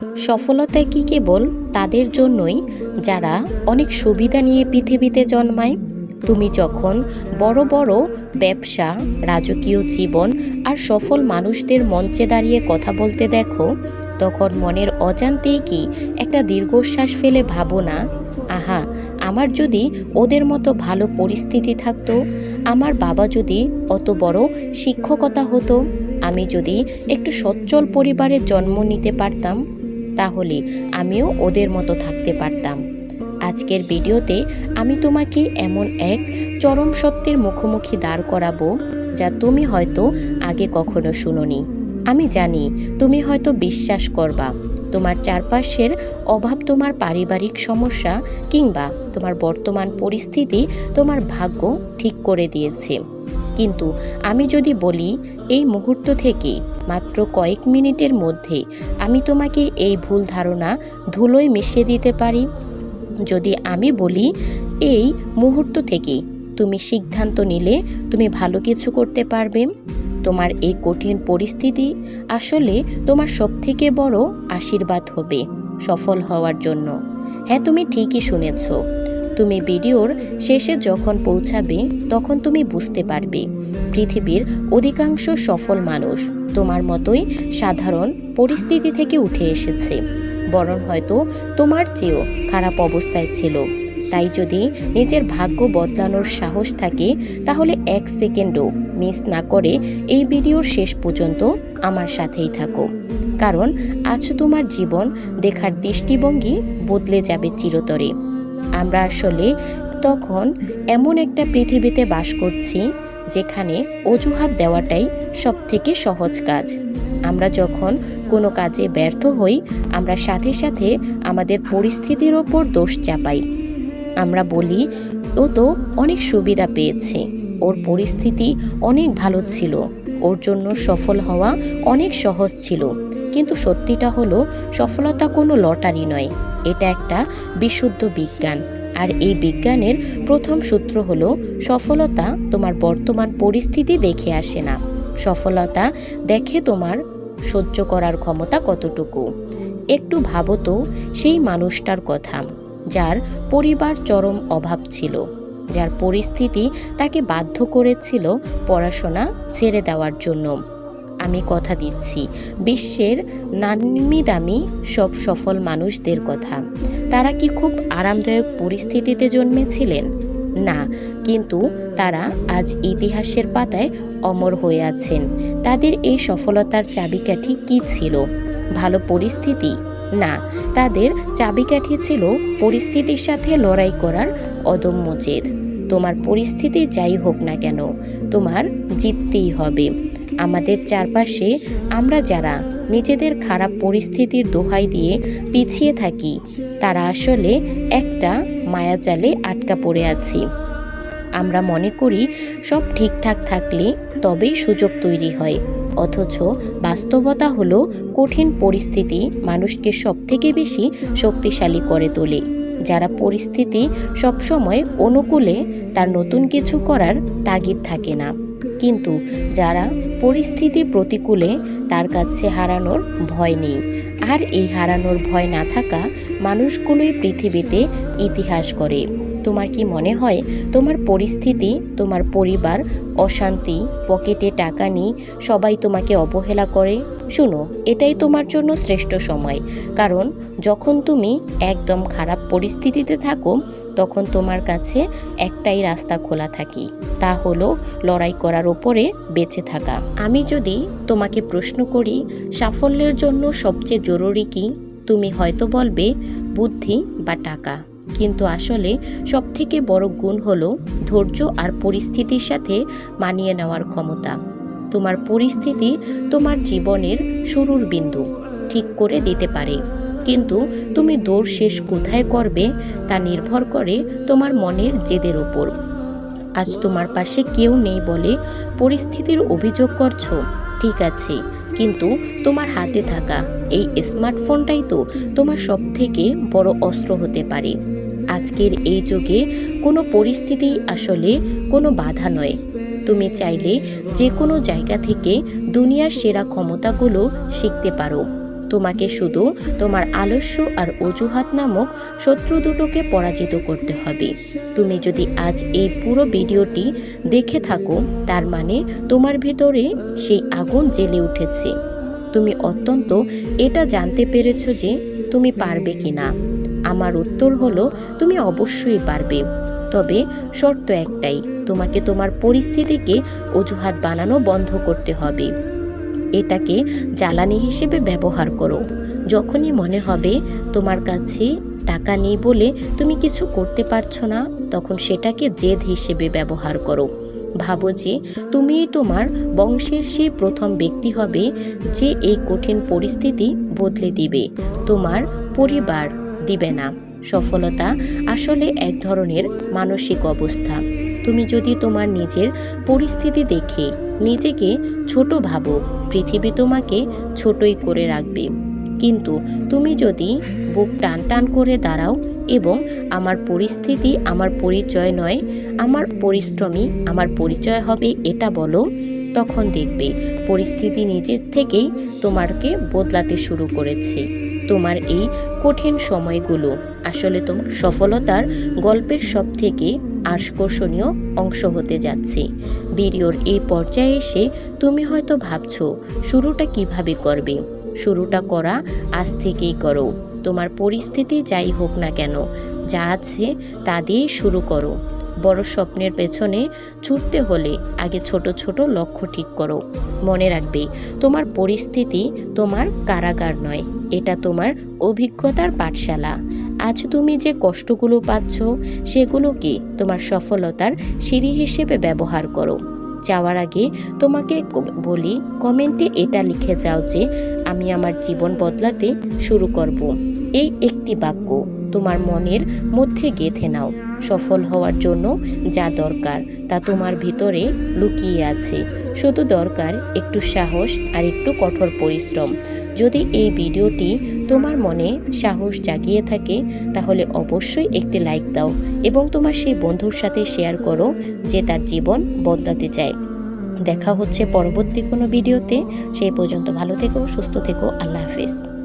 সফলতা কি কেবল তাদের জন্যই যারা অনেক সুবিধা নিয়ে পৃথিবীতে জন্মায়? তুমি যখন বড় বড় ব্যবসা, রাজকীয় জীবন আর সফল মানুষদের মঞ্চে দাঁড়িয়ে কথা বলতে দেখো, তখন মনের অজান্তেই কি একটা দীর্ঘশ্বাস ফেলে ভাবো না, আহা, আমার যদি ওদের মতো ভালো পরিস্থিতি থাকতো, আমার বাবা যদি অত বড় শিক্ষকতা হতো, আমি যদি একটু সচ্ছল পরিবারে জন্ম নিতে পারতাম, তাহলে আমিও ওদের মতো থাকতে পারতাম। আজকের ভিডিওতে আমি তোমাকে এমন এক চরম সত্যের মুখোমুখি দাঁড় করাবো যা তুমি হয়তো আগে কখনো শুনোনি। আমি জানি তুমি হয়তো বিশ্বাস করবা তোমার চারপাশের অভাব, তোমার পারিবারিক সমস্যা কিংবা তোমার বর্তমান পরিস্থিতি তোমার ভাগ্য ঠিক করে দিয়েছে। কিন্তু আমি যদি বলি এই মুহূর্ত থেকে মাত্র কয়েক মিনিটের মধ্যে আমি তোমাকে এই ভুল ধারণা ধুলোয় মিশিয়ে দিতে পারি, যদি আমি বলি এই মুহূর্ত থেকে তুমি সিদ্ধান্ত নিলে তুমি ভালো কিছু করতে পারবে, তোমার এই কঠিন পরিস্থিতি আসলে তোমার সবথেকে বড় আশীর্বাদ হবে সফল হওয়ার জন্য। হ্যাঁ, তুমি ঠিকই শুনেছ। তুমি ভিডিওর শেষে যখন পৌঁছাবে তখন তুমি বুঝতে পারবে পৃথিবীর অধিকাংশ সফল মানুষ তোমার মতোই সাধারণ পরিস্থিতি থেকে উঠে এসেছে, বরং হয়তো তোমার চেয়েও খারাপ অবস্থায় ছিল। তাই যদি নিজের ভাগ্য বদলানোর সাহস থাকে তাহলে এক সেকেন্ডও মিস না করে এই ভিডিওর শেষ পর্যন্ত আমার সাথেই থাকো, কারণ আজ তোমার জীবন দেখার দৃষ্টিভঙ্গি বদলে যাবে চিরতরে। আমরা আসলে তখন এমন একটা পৃথিবীতে বাস করছি যেখানে অজুহাত দেওয়াটাই সবথেকে সহজ কাজ। আমরা যখন কোনো কাজে ব্যর্থ হই, আমরা সাথে সাথে আমাদের পরিস্থিতির ওপর দোষ চাপাই। আমরা বলি ও তো অনেক সুবিধা পেয়েছে, ওর পরিস্থিতি অনেক ভালো ছিল, ওর জন্য সফল হওয়া অনেক সহজ ছিল। কিন্তু সত্যিটা হলো সফলতা কোনো লটারি নয়, এটা একটা বিশুদ্ধ বিজ্ঞান। আর এই বিজ্ঞানের প্রথম সূত্র হলো সফলতা তোমার বর্তমান পরিস্থিতি দেখে আসে না, সফলতা দেখে তোমার সহ্য করার ক্ষমতা কতটুকু। একটু ভাবো তো সেই মানুষটার কথা যার পরিবার চরম অভাব ছিল, যার পরিস্থিতি তাকে বাধ্য করেছিল পড়াশোনা ছেড়ে দেওয়ার জন্য। আমি কথা দিচ্ছি বিশ্বের নামি দামি সব সফল মানুষদের কথা। তারা কি খুব আরামদায়ক পরিস্থিতিতে জন্মেছিলেন? না, কিন্তু তারা আজ ইতিহাসের পাতায় অমর হয়ে আছেন। তাদের এই সফলতার চাবিকাঠি কি ছিল? ভালো পরিস্থিতি? না, তাদের চাবিকাঠি ছিল পরিস্থিতির সাথে লড়াই করার অদম্য জেদ। তোমার পরিস্থিতি যাই হোক না কেন, তোমার জিততেই হবে। আমাদের চারপাশে আমরা যারা নিজেদের খারাপ পরিস্থিতির দোহাই দিয়ে পিছিয়ে থাকি, তারা আসলে একটা মায়াজালে আটকা পড়ে আছি। আমরা মনে করি সব ঠিকঠাক থাকলে তবেই সুযোগ তৈরি হয়, অথচ বাস্তবতা হলো কঠিন পরিস্থিতি মানুষকে সবথেকে বেশি শক্তিশালী করে তোলে। যারা পরিস্থিতি সবসময় অনুকূলে, তার নতুন কিছু করার তাগিদ থাকে না। কিন্তু যারা পরিস্থিতি প্রতিকূলে, তার কাছে হারানোর ভয় নেই। আর এই হারানোর ভয় না থাকা মানুষগুলোই পৃথিবীতে ইতিহাস করে। তোমার কি মনে হয় তোমার পরিস্থিতি, তোমার পরিবার অশান্তি, পকেটে টাকা নেই, সবাই তোমাকে অবহেলা করে? শুনো, এটাই তোমার জন্য শ্রেষ্ঠ সময়। কারণ যখন তুমি একদম খারাপ পরিস্থিতিতে থাকো, তখন তোমার কাছে একটাই রাস্তা খোলা থাকে, তা হলো লড়াই করার ওপরে বেঁচে থাকা। আমি যদি তোমাকে প্রশ্ন করি সাফল্যের জন্য সবচেয়ে জরুরি কি, তুমি হয়তো বলবে বুদ্ধি বা টাকা। কিন্তু আসলে সবথেকে বড় গুণ হলো ধৈর্য আর পরিস্থিতির সাথে মানিয়ে নেওয়ার ক্ষমতা। তোমার পরিস্থিতি তোমার জীবনের শুরুর বিন্দু ঠিক করে দিতে পারে, কিন্তু তুমি দৌড় শেষ কোথায় করবে তা নির্ভর করে তোমার মনের জেদের উপর। আজ তোমার পাশে কেউ নেই বলে পরিস্থিতির অভিযোগ করছো, ঠিক আছে, কিন্তু তোমার হাতে থাকা এই স্মার্টফোনটাই তো তোমার সবথেকে বড় অস্ত্র হতে পারে। আজকের এই যুগে কোনো পরিস্থিতি আসলে কোনো বাধা নয়। তুমি চাইলে যে কোনো জায়গা থেকে দুনিয়ার সেরা ক্ষমতাগুলো শিখতে পারো। তোমাকে শুধু তোমার আলস্য আর অজুহাত নামক শত্রু দুটোকে পরাজিত করতে হবে। তুমি যদি আজ এই পুরো ভিডিওটি দেখে থাকো, তার মানে তোমার ভিতরে সেই আগুন জ্বেলে উঠেছে। তুমি অত্যন্ত এটা জানতে পেরেছো যে তুমি পারবে কি না। আমার উত্তর হলো, তুমি অবশ্যই পারবে। তবে শর্ত একটাই, তোমাকে তোমার পরিস্থিতিকে অজুহাত বানানো বন্ধ করতে হবে। এটাকে জ্বালানি হিসেবে ব্যবহার করো। যখনই মনে হবে তোমার কাছে টাকা নেই বলে তুমি কিছু করতে পারছো না, তখন সেটাকে জেদ হিসেবে ব্যবহার করো। ভাবো যে তুমিই তোমার বংশের সেই প্রথম ব্যক্তি হবে যে এই কঠিন পরিস্থিতি বদলে দিবে, তোমার পরিবার দিবে না। সফলতা আসলে এক ধরনের মানসিক অবস্থা। তুমি যদি তোমার নিজের পরিস্থিতি দেখে নিজেকে ছোট ভাবো, পৃথিবী তোমাকে ছোটই করে রাখবে। কিন্তু তুমি যদি বুক টান টান করে দাঁড়াও এবং আমার পরিস্থিতি আমার পরিচয় নয়, আমার পরিশ্রমী আমার পরিচয় হবে এটা বলো, তখন দেখবে পরিস্থিতি নিজের থেকেই তোমাকে বদলাতে শুরু করেছে। তোমার এই কঠিন সময়গুলো আসলে তোমার সফলতার গল্পের সবথেকে আকর্ষণীয় অংশ হতে যাচ্ছে। ভিডিওর এই পর্যায়ে এসে তুমি হয়তো ভাবছো শুরুটা কিভাবে করবে। শুরুটা করা আজ থেকেই করো। তোমার পরিস্থিতি যাই হোক না কেন, যা আছে তা দিয়েই শুরু করো। বড় স্বপ্নের পেছনে ছুটতে হলে আগে ছোট ছোট লক্ষ্য ঠিক করো। মনে রাখবে, তোমার পরিস্থিতি তোমার কারাগার নয়, এটা তোমার অভিজ্ঞতার পাঠশালা। আজ তুমি যে কষ্টগুলো পাচ্ছ সেগুলোকে তোমার সফলতার সিঁড়ি হিসেবে ব্যবহার করো। যাওয়ার আগে তোমাকে বলি, কমেন্টে এটা লিখে যাও যে আমি আমার জীবন বদলাতে শুরু করব। এই একটি বাক্য তোমার মনের মধ্যে গেঁথে নাও। সফল হওয়ার জন্য যা দরকার তা তোমার ভিতরে লুকিয়ে আছে। শুধু দরকার একটু সাহস আর একটু কঠোর পরিশ্রম। যদি এই ভিডিওটি তোমার মনে সাহস জাগিয়ে থাকে, তাহলে অবশ্যই একটি লাইক দাও এবং তোমার সেই বন্ধুর সাথে শেয়ার করো যে তার জীবন বদলাতে চায়। দেখা হচ্ছে পরবর্তী কোনো ভিডিওতে। সেই পর্যন্ত ভালো থেকো, সুস্থ থেকো। আল্লাহ হাফেজ।